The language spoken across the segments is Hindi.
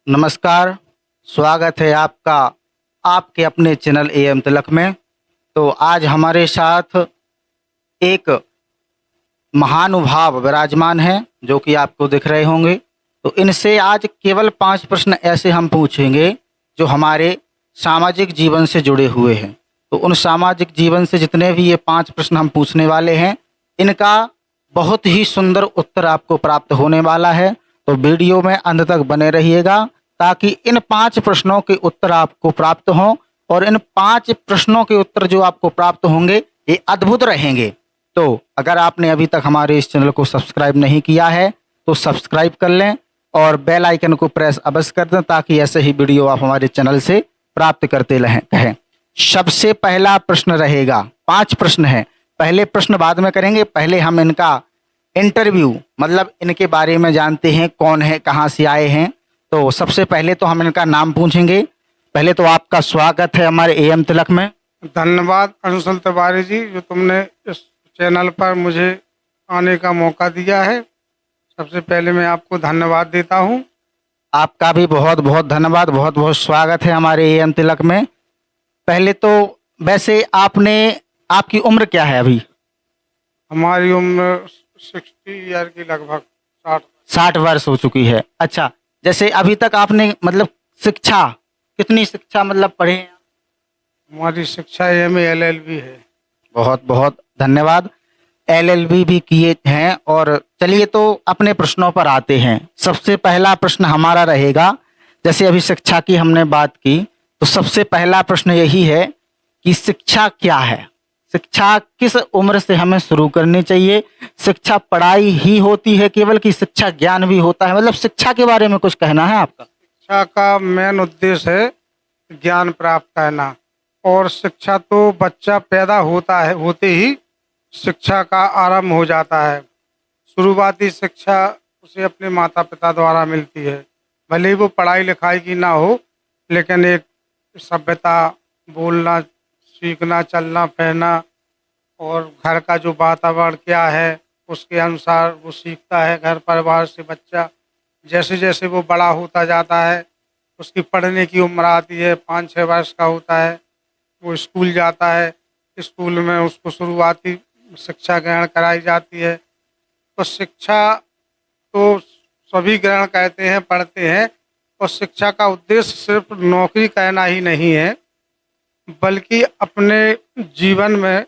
नमस्कार, स्वागत है आपका आपके अपने चैनल एएम तिलक में। तो आज हमारे साथ एक महानुभाव विराजमान हैं जो कि आपको दिख रहे होंगे। तो इनसे आज केवल 5 प्रश्न ऐसे हम पूछेंगे जो हमारे सामाजिक जीवन से जुड़े हुए हैं। तो उन सामाजिक जीवन से जितने भी ये 5 प्रश्न हम पूछने वाले हैं, इनका बहुत ही सुंदर उत्तर आपको प्राप्त होने वाला है। तो वीडियो में अंत तक बने रहिएगा ताकि इन 5 प्रश्नों के उत्तर आपको प्राप्त हों, और इन 5 प्रश्नों के उत्तर जो आपको प्राप्त होंगे ये अद्भुत रहेंगे। तो अगर आपने अभी तक हमारे इस चैनल को सब्सक्राइब नहीं किया है तो सब्सक्राइब कर लें और बेल आइकन को प्रेस अवश्य कर दें ताकि ऐसे ही वीडियो आप हमारे चैनल से प्राप्त करते रहें। सबसे पहला प्रश्न रहेगा, 5 प्रश्न हैं, पहले प्रश्न बाद में करेंगे। पहले हम इनका इंटरव्यू मतलब इनके बारे में जानते हैं, कौन है, कहाँ से आए हैं। तो सबसे पहले तो हम इनका नाम पूछेंगे। पहले तो आपका स्वागत है हमारे एएम तिलक में। धन्यवाद अंशुल तिवारी जी, जो तुमने इस चैनल पर मुझे आने का मौका दिया है। सबसे पहले मैं आपको धन्यवाद देता हूँ। आपका भी बहुत बहुत धन्यवाद, बहुत बहुत स्वागत है हमारे एएम तिलक में। पहले तो वैसे आपकी उम्र क्या है अभी? हमारी उम्र 60 ईयर की, लगभग 60 वर्ष हो चुकी है। अच्छा, जैसे अभी तक आपने मतलब शिक्षा कितनी शिक्षा मतलब पढ़े हैं? हमारी शिक्षा एमए एलएलबी है। बहुत बहुत धन्यवाद, एलएलबी भी किए हैं। और चलिए तो अपने प्रश्नों पर आते हैं। सबसे पहला प्रश्न हमारा रहेगा, जैसे अभी शिक्षा की हमने बात की, तो सबसे पहला प्रश्न यही है कि शिक्षा क्या है? शिक्षा किस उम्र से हमें शुरू करनी चाहिए? शिक्षा पढ़ाई ही होती है केवल, कि शिक्षा ज्ञान भी होता है? मतलब शिक्षा के बारे में कुछ कहना है आपका? शिक्षा का मेन उद्देश्य है ज्ञान प्राप्त करना, और शिक्षा तो बच्चा पैदा होते ही शिक्षा का आरंभ हो जाता है। शुरुआती शिक्षा उसे अपने माता पिता द्वारा मिलती है, भले ही वो पढ़ाई लिखाई की ना हो, लेकिन एक सभ्यता, बोलना सीखना, चलना फिरना, और घर का जो वातावरण क्या है उसके अनुसार वो सीखता है। घर परिवार से बच्चा जैसे जैसे वो बड़ा होता जाता है, उसकी पढ़ने की उम्र आती है, 5-6 वर्ष का होता है, वो स्कूल जाता है। स्कूल में उसको शुरुआती शिक्षा ग्रहण कराई जाती है। तो शिक्षा तो सभी ग्रहण करते हैं, पढ़ते हैं, और शिक्षा का उद्देश्य सिर्फ नौकरी करना ही नहीं है, बल्कि अपने जीवन में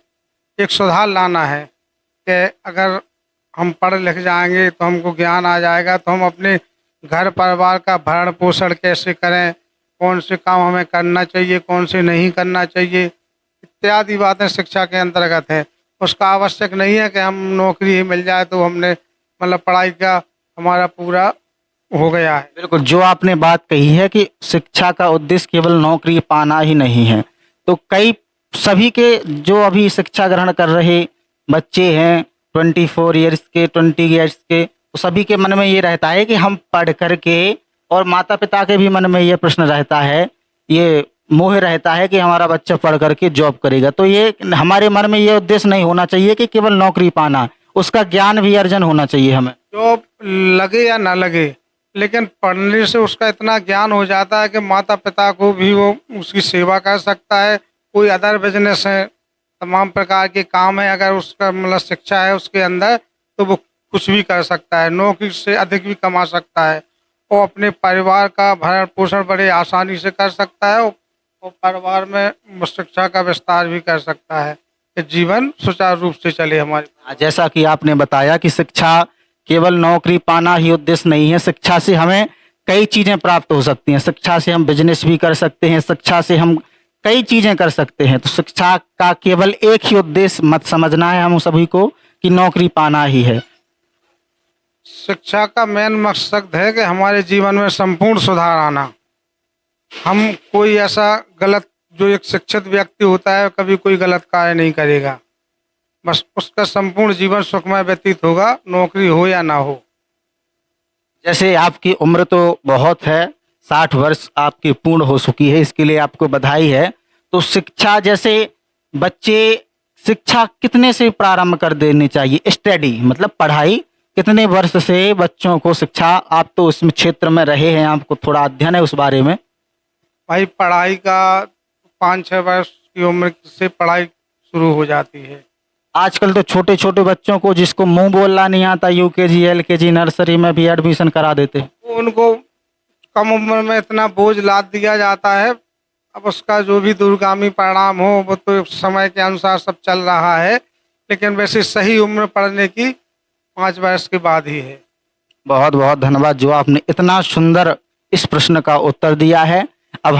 एक सुधार लाना है कि अगर हम पढ़ लिख जाएंगे तो हमको ज्ञान आ जाएगा, तो हम अपने घर परिवार का भरण पोषण कैसे करें, कौन से काम हमें करना चाहिए, कौन से नहीं करना चाहिए, इत्यादि बातें शिक्षा के अंतर्गत है। उसका आवश्यक नहीं है कि हम नौकरी ही मिल जाए तो हमने मतलब पढ़ाई का हमारा पूरा हो गया है। बिल्कुल, जो आपने बात कही है कि शिक्षा का उद्देश्य केवल नौकरी पाना ही नहीं है, तो सभी के जो अभी शिक्षा ग्रहण कर रहे बच्चे हैं 24 ईयर्स के, 20 ईयर्स के, तो सभी के मन में ये रहता है कि हम पढ़ करके, और माता पिता के भी मन में ये प्रश्न रहता है, ये मोह रहता है कि हमारा बच्चा पढ़ करके जॉब करेगा। तो ये हमारे मन में ये उद्देश्य नहीं होना चाहिए कि केवल नौकरी पाना, उसका ज्ञान भी अर्जन होना चाहिए हमें। जॉब लगे या ना लगे, लेकिन पढ़ने से उसका इतना ज्ञान हो जाता है कि माता पिता को भी वो उसकी सेवा कर सकता है। कोई अदर बिजनेस है, तमाम प्रकार के काम है, अगर उसका मतलब शिक्षा है उसके अंदर, तो वो कुछ भी कर सकता है, नौकरी से अधिक भी कमा सकता है, और अपने परिवार का भरण पोषण बड़े आसानी से कर सकता है, और परिवार में शिक्षा का विस्तार भी कर सकता है कि जीवन सुचारू रूप से चले हमारे। जैसा कि आपने बताया कि शिक्षा केवल नौकरी पाना ही उद्देश्य नहीं है, शिक्षा से हमें कई चीज़ें प्राप्त हो सकती हैं। शिक्षा से हम बिजनेस भी कर सकते हैं, शिक्षा से हम कई चीज़ें कर सकते हैं। तो शिक्षा का केवल एक ही उद्देश्य मत समझना है हम सभी को कि नौकरी पाना ही है। शिक्षा का मेन मकसद है कि हमारे जीवन में संपूर्ण सुधार आना। हम कोई ऐसा गलत, जो एक शिक्षित व्यक्ति होता है कभी कोई गलत कार्य नहीं करेगा, बस उसका संपूर्ण जीवन सुखमय व्यतीत होगा, नौकरी हो या ना हो। जैसे आपकी उम्र तो बहुत है, 60 वर्ष आपकी पूर्ण हो चुकी है, इसके लिए आपको बधाई है। तो शिक्षा, जैसे बच्चे शिक्षा कितने से प्रारंभ कर देनी चाहिए? स्टडी मतलब पढ़ाई कितने वर्ष से बच्चों को शिक्षा, आप तो उस क्षेत्र में रहे हैं, आपको थोड़ा अध्ययन है उस बारे में। भाई पढ़ाई का 5-6 वर्ष की उम्र से पढ़ाई शुरू हो जाती है। आजकल तो छोटे छोटे बच्चों को जिसको मुंह बोलना नहीं आता, यूकेजी एलकेजी नर्सरी में भी एडमिशन करा देते हैं। वो उनको कम उम्र में इतना बोझ लाद दिया जाता है। अब उसका जो भी दूरगामी परिणाम हो वो तो समय के अनुसार सब चल रहा है, लेकिन वैसे सही उम्र पढ़ने की 5 वर्ष के बाद ही है। बहुत बहुत धन्यवाद जो आपने इतना सुंदर इस प्रश्न का उत्तर दिया है।